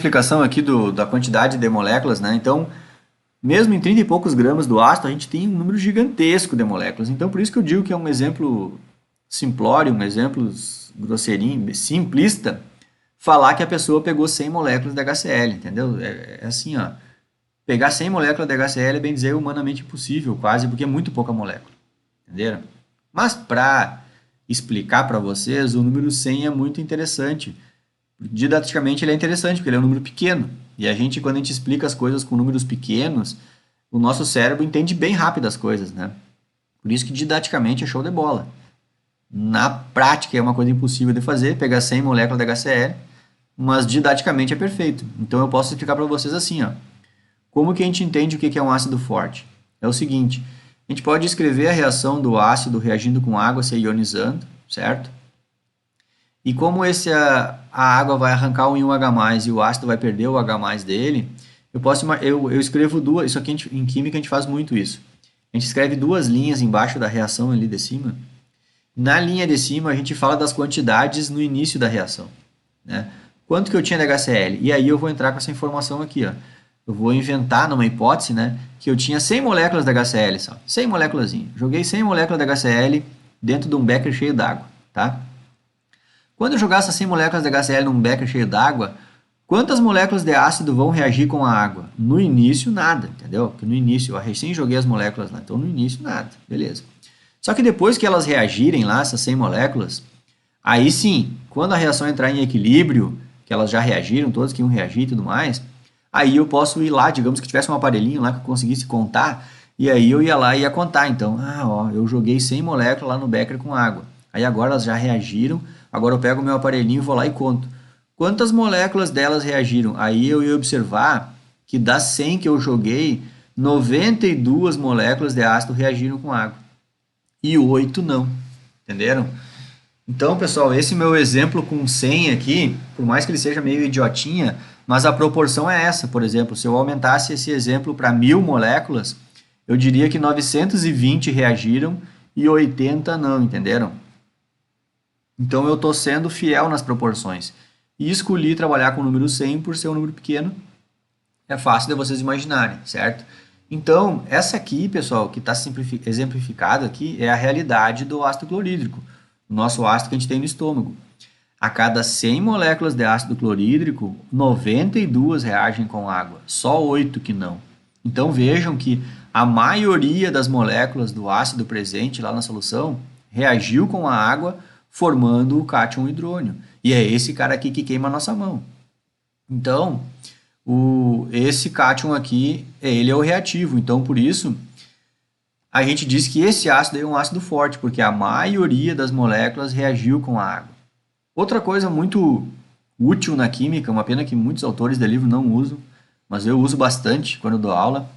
explicação aqui da quantidade de moléculas, né? Então, mesmo em 30 e poucos gramas do ácido, a gente tem um número gigantesco de moléculas. Então, por isso que eu digo que é um exemplo simplório, um exemplo grosseirinho, simplista, falar que a pessoa pegou 100 moléculas de HCl, entendeu? É assim, ó. Pegar 100 moléculas de HCl é bem dizer humanamente impossível, quase, porque é muito pouca molécula. Entenderam? Mas para explicar para vocês, o número 100 é muito interessante. Didaticamente ele é interessante, porque ele é um número pequeno. E a gente, quando a gente explica as coisas com números pequenos, o nosso cérebro entende bem rápido as coisas, né? Por isso que didaticamente é show de bola. Na prática é uma coisa impossível de fazer, pegar 100 moléculas de HCl, mas didaticamente é perfeito. Então eu posso explicar para vocês assim, ó. Como que a gente entende o que é um ácido forte? É o seguinte, a gente pode escrever a reação do ácido reagindo com água se ionizando, certo? E como a água vai arrancar um íon H+, e o ácido vai perder o H+ dele, eu escrevo duas, isso aqui em química a gente faz muito isso. A gente escreve duas linhas embaixo da reação ali de cima. Na linha de cima a gente fala das quantidades no início da reação, né? Quanto que eu tinha de HCl? E aí eu vou entrar com essa informação aqui, ó. Eu vou inventar numa hipótese, né, que eu tinha 100 moléculas de HCl, só, 100 moléculas. Joguei 100 moléculas de HCl dentro de um becker cheio d'água, tá? Quando eu jogar essas 100 moléculas de HCl num becker cheio d'água, quantas moléculas de ácido vão reagir com a água? No início, nada, entendeu? Porque no início, eu recém joguei as moléculas lá, então no início, nada, beleza. Só que depois que elas reagirem lá, essas 100 moléculas, aí sim, quando a reação entrar em equilíbrio, que elas já reagiram, todas que iam reagir e tudo mais, aí eu posso ir lá, digamos que tivesse um aparelhinho lá que eu conseguisse contar, e aí eu ia lá e ia contar. Então, ó, eu joguei 100 moléculas lá no becker com água. Aí agora elas já reagiram, agora eu pego o meu aparelhinho e vou lá e conto. Quantas moléculas delas reagiram? Aí eu ia observar que das 100 que eu joguei, 92 moléculas de ácido reagiram com água. E 8 não. Entenderam? Então, pessoal, esse meu exemplo com 100 aqui, por mais que ele seja meio idiotinha, mas a proporção é essa. Por exemplo, se eu aumentasse esse exemplo para 1000 moléculas, eu diria que 920 reagiram e 80 não, entenderam? Então eu estou sendo fiel nas proporções. E escolhi trabalhar com o número 100 por ser um número pequeno. É fácil de vocês imaginarem, certo? Então, essa aqui, pessoal, que está exemplificada aqui, é a realidade do ácido clorídrico, o nosso ácido que a gente tem no estômago. A cada 100 moléculas de ácido clorídrico, 92 reagem com água, só 8 que não. Então vejam que a maioria das moléculas do ácido presente lá na solução reagiu com a água, formando o cátion hidrônio. E é esse cara aqui que queima a nossa mão. Então, esse cátion aqui, ele é o reativo. Então, por isso, a gente diz que esse ácido é um ácido forte, porque a maioria das moléculas reagiu com a água. Outra coisa muito útil na química, uma pena que muitos autores de livro não usam, mas eu uso bastante quando dou aula,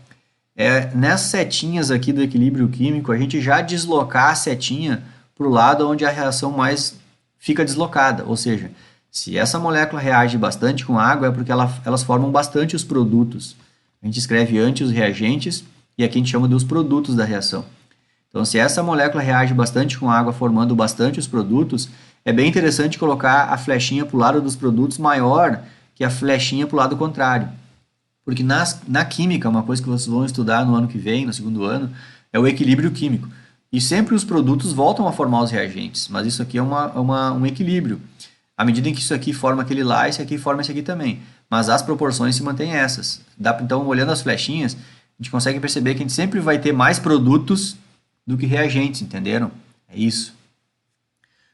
é nessas setinhas aqui do equilíbrio químico, a gente já deslocar a setinha para o lado onde a reação mais fica deslocada. Ou seja, se essa molécula reage bastante com água, é porque elas formam bastante os produtos. A gente escreve antes os reagentes e aqui a gente chama de os produtos da reação. Então, se essa molécula reage bastante com água, formando bastante os produtos, é bem interessante colocar a flechinha para o lado dos produtos maior que a flechinha para o lado contrário. Porque na química, uma coisa que vocês vão estudar no ano que vem, no segundo ano, é o equilíbrio químico. E sempre os produtos voltam a formar os reagentes, mas isso aqui é um equilíbrio. À medida em que isso aqui forma aquele lá, esse aqui forma esse aqui também. Mas as proporções se mantêm essas. Então, olhando as flechinhas, a gente consegue perceber que a gente sempre vai ter mais produtos do que reagentes, entenderam? É isso.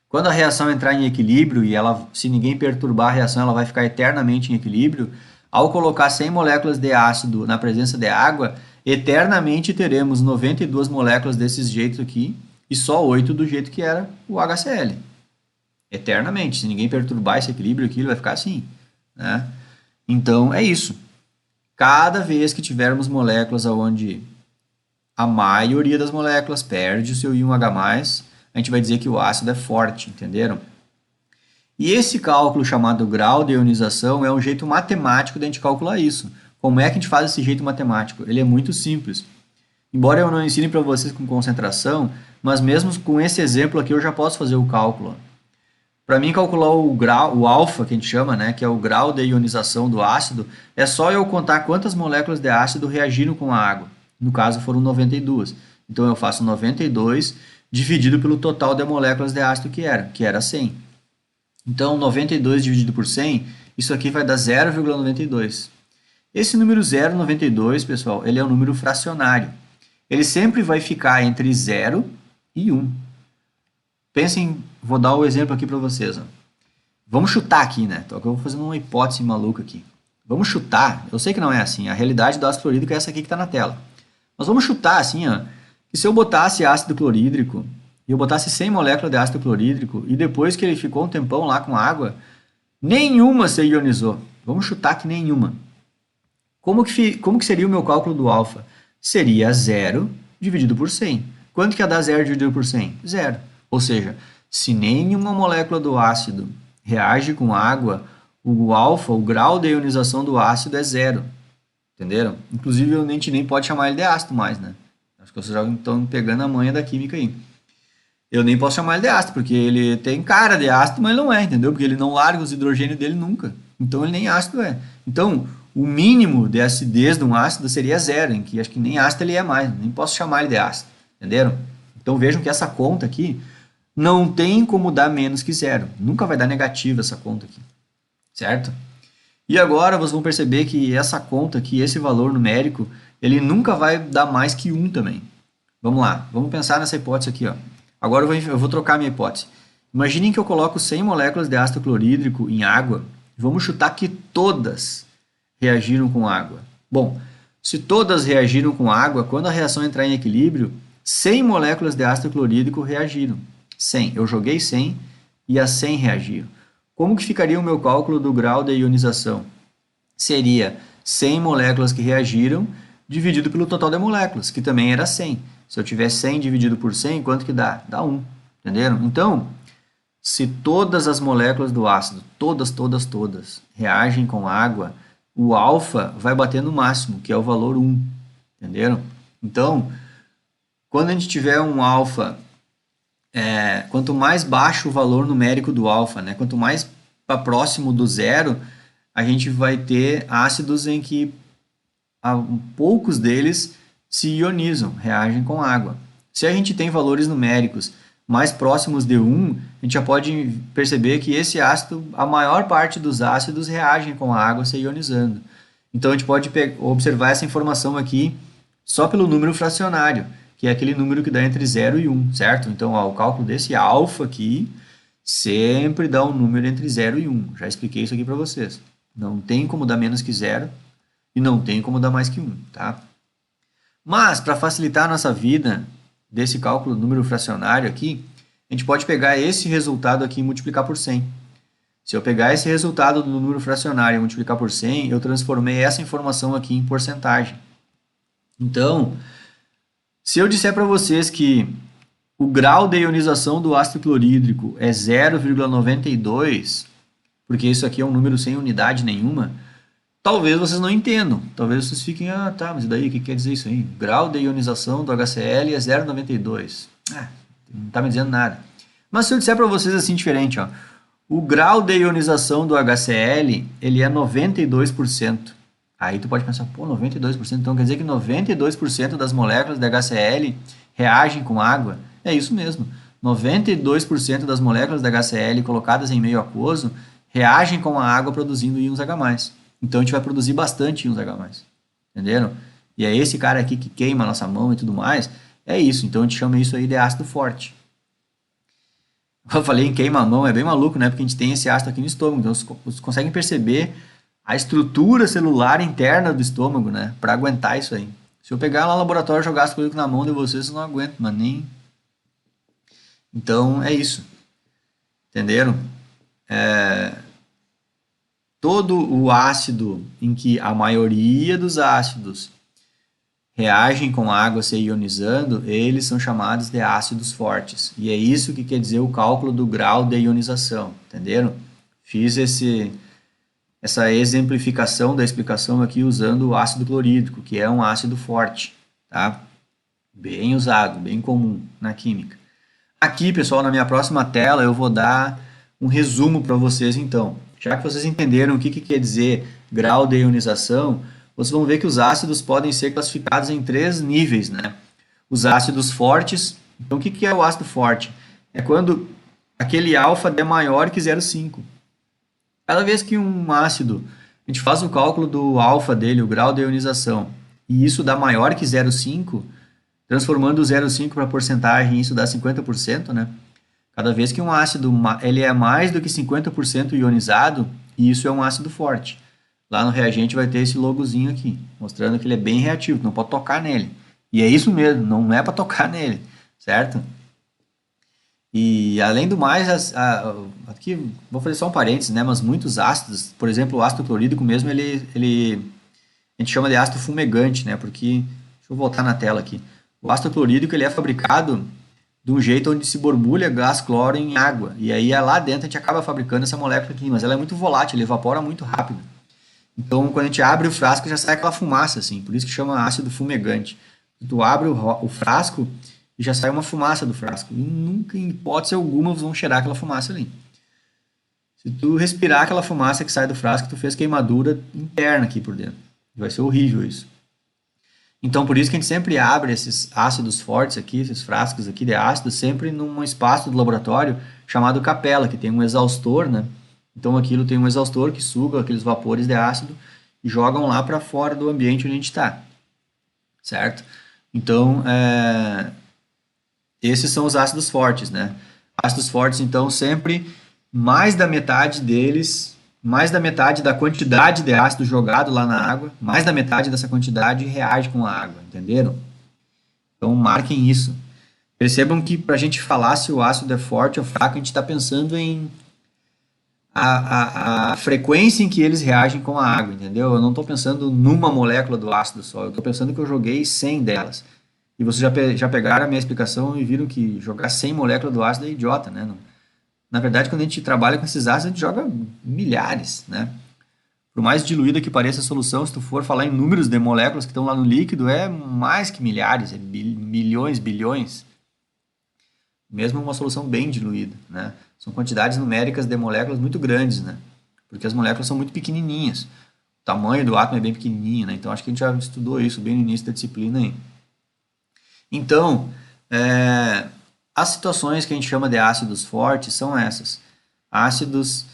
Quando a reação entrar em equilíbrio, e se ninguém perturbar a reação, ela vai ficar eternamente em equilíbrio, ao colocar 100 moléculas de ácido na presença de água, eternamente teremos 92 moléculas desse jeito aqui e só 8 do jeito que era o HCl. Eternamente. Se ninguém perturbar esse equilíbrio aqui, ele vai ficar assim, né? Então, é isso. Cada vez que tivermos moléculas onde a maioria das moléculas perde o seu íon H+, a gente vai dizer que o ácido é forte, entenderam? E esse cálculo chamado grau de ionização é um jeito matemático de a gente calcular isso. Como é que a gente faz esse jeito matemático? Ele é muito simples. Embora eu não ensine para vocês com concentração, mas mesmo com esse exemplo aqui eu já posso fazer o cálculo. Para mim calcular o grau, o alfa, que a gente chama, né, que é o grau de ionização do ácido, é só eu contar quantas moléculas de ácido reagiram com a água. No caso foram 92. Então eu faço 92 dividido pelo total de moléculas de ácido que era 100. Então 92 dividido por 100, isso aqui vai dar 0,92. Esse número 0,92, pessoal, ele é um número fracionário. Ele sempre vai ficar entre 0 e 1. Pensem, vou dar o exemplo aqui para vocês. Ó. Vamos chutar aqui, né? Então, eu vou fazendo uma hipótese maluca aqui. Vamos chutar, eu sei que não é assim, a realidade do ácido clorídrico é essa aqui que está na tela. Mas vamos chutar assim, ó, que se eu botasse ácido clorídrico, e eu botasse 100 moléculas de ácido clorídrico, e depois que ele ficou um tempão lá com água, nenhuma se ionizou. Vamos chutar que nenhuma. Como que seria o meu cálculo do alfa? Seria 0 dividido por 100. Quanto que ia dar 0 dividido por 100? 0. Ou seja, se nenhuma molécula do ácido reage com água, o alfa, o grau de ionização do ácido é 0. Entenderam? Inclusive, a gente nem pode chamar ele de ácido mais, né? Acho que vocês já estão pegando a manha da química aí. Eu nem posso chamar ele de ácido, porque ele tem cara de ácido, mas não é, entendeu? Porque ele não larga os hidrogênios dele nunca. Então, ele nem ácido é. Então, o mínimo de acidez de um ácido seria 0, em que acho que nem ácido ele é mais, nem posso chamar ele de ácido, entenderam? Então vejam que essa conta aqui não tem como dar menos que 0, nunca vai dar negativa essa conta aqui, certo? E agora vocês vão perceber que essa conta aqui, esse valor numérico, ele nunca vai dar mais que 1 também. Vamos lá, vamos pensar nessa hipótese aqui, ó. Agora eu vou trocar a minha hipótese. Imaginem que eu coloco 100 moléculas de ácido clorídrico em água, vamos chutar que todas reagiram com água. Bom, se todas reagiram com água, quando a reação entrar em equilíbrio, 100 moléculas de ácido clorídrico reagiram. 100. Eu joguei 100 e as 100 reagiram. Como que ficaria o meu cálculo do grau de ionização? Seria 100 moléculas que reagiram dividido pelo total de moléculas, que também era 100. Se eu tiver 100 dividido por 100, quanto que dá? Dá 1. Entenderam? Então, se todas as moléculas do ácido, todas, reagem com água, o alfa vai bater no máximo, que é o valor 1, entenderam? Então, quando a gente tiver um alfa, quanto mais baixo o valor numérico do alfa, né, quanto mais para próximo do zero, a gente vai ter ácidos em que poucos deles se ionizam, reagem com água. Se a gente tem valores numéricos mais próximos de 1, a gente já pode perceber que esse ácido, a maior parte dos ácidos reagem com a água se ionizando. Então a gente pode observar essa informação aqui só pelo número fracionário, que é aquele número que dá entre 0 e 1, certo? Então ó, o cálculo desse alfa aqui sempre dá um número entre 0 e 1. Já expliquei isso aqui para vocês. Não tem como dar menos que 0 e não tem como dar mais que 1, tá? Mas para facilitar a nossa vida, desse cálculo do número fracionário aqui, a gente pode pegar esse resultado aqui e multiplicar por 100. Se eu pegar esse resultado do número fracionário e multiplicar por 100, eu transformei essa informação aqui em porcentagem. Então, se eu disser para vocês que o grau de ionização do ácido clorídrico é 0,92, porque isso aqui é um número sem unidade nenhuma, talvez vocês não entendam. Talvez vocês fiquem, tá, mas e daí? O que quer dizer isso aí? O grau de ionização do HCl é 0,92. Não está me dizendo nada. Mas se eu disser para vocês assim diferente, ó, o grau de ionização do HCl, ele é 92%. Aí tu pode pensar, pô, 92%, então quer dizer que 92% das moléculas de HCl reagem com água? É isso mesmo. 92% das moléculas de HCl colocadas em meio aquoso reagem com a água produzindo íons H+. Então a gente vai produzir bastante íons H+. Entenderam? E é esse cara aqui que queima a nossa mão e tudo mais. É isso. Então a gente chama isso aí de ácido forte. Eu falei em queima a mão, é bem maluco, né? Porque a gente tem esse ácido aqui no estômago. Então vocês conseguem perceber a estrutura celular interna do estômago, né? Para aguentar isso aí. Se eu pegar lá no laboratório e jogar ácido clorídrico na mão de vocês, vocês não aguentam, mas nem... Então é isso. Entenderam? Todo o ácido em que a maioria dos ácidos reagem com água se ionizando, eles são chamados de ácidos fortes. E é isso que quer dizer o cálculo do grau de ionização, entenderam? Fiz essa exemplificação da explicação aqui usando o ácido clorídrico, que é um ácido forte, tá? Bem usado, bem comum na química. Aqui, pessoal, na minha próxima tela eu vou dar um resumo para vocês então. Já que vocês entenderam o que quer dizer grau de ionização, vocês vão ver que os ácidos podem ser classificados em 3 níveis, né? Os ácidos fortes. Então, o que é o ácido forte? É quando aquele alfa é maior que 0,5. Cada vez que um ácido, a gente faz o cálculo do alfa dele, o grau de ionização, e isso dá maior que 0,5, transformando o 0,5 para porcentagem, isso dá 50%, né? Cada vez que um ácido ele é mais do que 50% ionizado, isso é um ácido forte. Lá no reagente vai ter esse logozinho aqui, mostrando que ele é bem reativo, não pode tocar nele. E é isso mesmo, não é para tocar nele, certo? E além do mais, aqui vou fazer só um parênteses, né? Mas muitos ácidos, por exemplo, o ácido clorídrico mesmo, a gente chama de ácido fumegante, né? Porque, deixa eu voltar na tela aqui. O ácido clorídrico ele é fabricado de um jeito onde se borbulha gás cloro em água. E aí lá dentro a gente acaba fabricando essa molécula aqui, mas ela é muito volátil, ele evapora muito rápido. Então, quando a gente abre o frasco, já sai aquela fumaça, assim. Por isso que chama ácido fumegante. Tu abre o frasco e já sai uma fumaça do frasco. E nunca, em hipótese alguma, vão cheirar aquela fumaça ali. Se tu respirar aquela fumaça que sai do frasco, tu fez queimadura interna aqui por dentro. Vai ser horrível isso. Então, por isso que a gente sempre abre esses ácidos fortes aqui, esses frascos aqui de ácido, sempre num espaço do laboratório chamado capela, que tem um exaustor, né? Então, aquilo tem um exaustor que suga aqueles vapores de ácido e jogam lá para fora do ambiente onde a gente está, certo? Então, esses são os ácidos fortes, né? Ácidos fortes, então, sempre mais da metade deles, mais da metade da quantidade de ácido jogado lá na água, mais da metade dessa quantidade reage com a água, entenderam? Então, marquem isso. Percebam que para a gente falar se o ácido é forte ou fraco, a gente está pensando em a frequência em que eles reagem com a água, entendeu? Eu não estou pensando numa molécula do ácido só, eu estou pensando que eu joguei 100 delas. E vocês já pegaram a minha explicação e viram que jogar 100 moléculas do ácido é idiota, né? Na verdade, quando a gente trabalha com esses ácidos, a gente joga milhares, né? Por mais diluída que pareça a solução, se tu for falar em números de moléculas que estão lá no líquido, é mais que milhares, é milhões, bilhões. Mesmo uma solução bem diluída, né? São quantidades numéricas de moléculas muito grandes, né? Porque as moléculas são muito pequenininhas. O tamanho do átomo é bem pequenininho, né? Então, acho que a gente já estudou isso bem no início da disciplina aí. Então, as situações que a gente chama de ácidos fortes são essas. Ácidos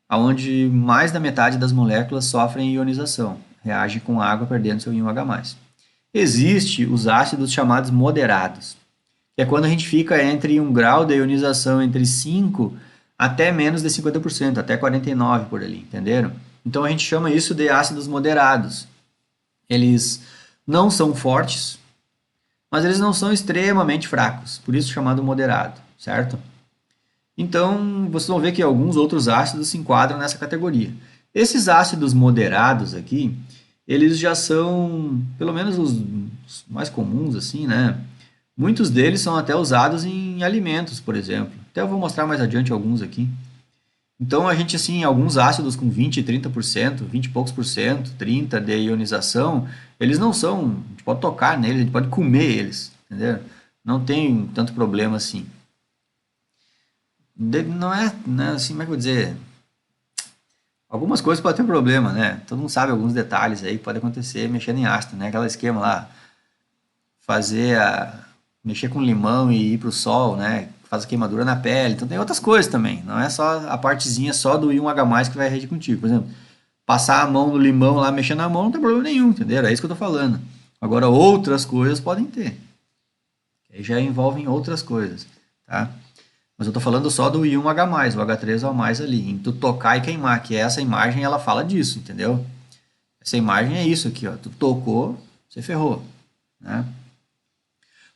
onde mais da metade das moléculas sofrem ionização, reagem com água perdendo seu íon H+. Existem os ácidos chamados moderados, que é quando a gente fica entre um grau de ionização entre 5 até menos de 50%, até 49% por ali, entenderam? Então a gente chama isso de ácidos moderados. Eles não são fortes, mas eles não são extremamente fracos, por isso chamado moderado, certo? Então, vocês vão ver que alguns outros ácidos se enquadram nessa categoria. Esses ácidos moderados aqui, eles já são, pelo menos os mais comuns, assim, né? Muitos deles são até usados em alimentos, por exemplo. Até eu vou mostrar mais adiante alguns aqui. Então, a gente, assim, alguns ácidos com 20, 30%, 20 e poucos por cento, 30% de ionização, eles não são, a gente pode tocar neles, a gente pode comer eles, entendeu? Não tem tanto problema assim. Não é, né, assim, como é que eu vou dizer? Algumas coisas podem ter problema, né? Todo mundo sabe alguns detalhes aí que pode acontecer mexendo em ácido, né? Aquele esquema lá, mexer com limão e ir para o sol, né? Faz a queimadura na pele. Então tem outras coisas também. Não é só a partezinha só do íon H+ que vai reagir contigo. Por exemplo, passar a mão no limão lá, mexendo na mão, não tem problema nenhum, entendeu? É isso que eu tô falando. Agora, outras coisas podem ter. Aí já envolvem outras coisas, tá? Mas eu tô falando só do íon H+, o H3O+ ali, em tu tocar e queimar, que essa imagem ela fala disso, entendeu? Essa imagem é isso aqui, ó. Tu tocou, você ferrou, né?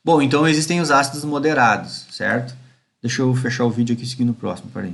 Bom, então existem os ácidos moderados, certo? Deixa eu fechar o vídeo aqui e seguir no próximo, peraí.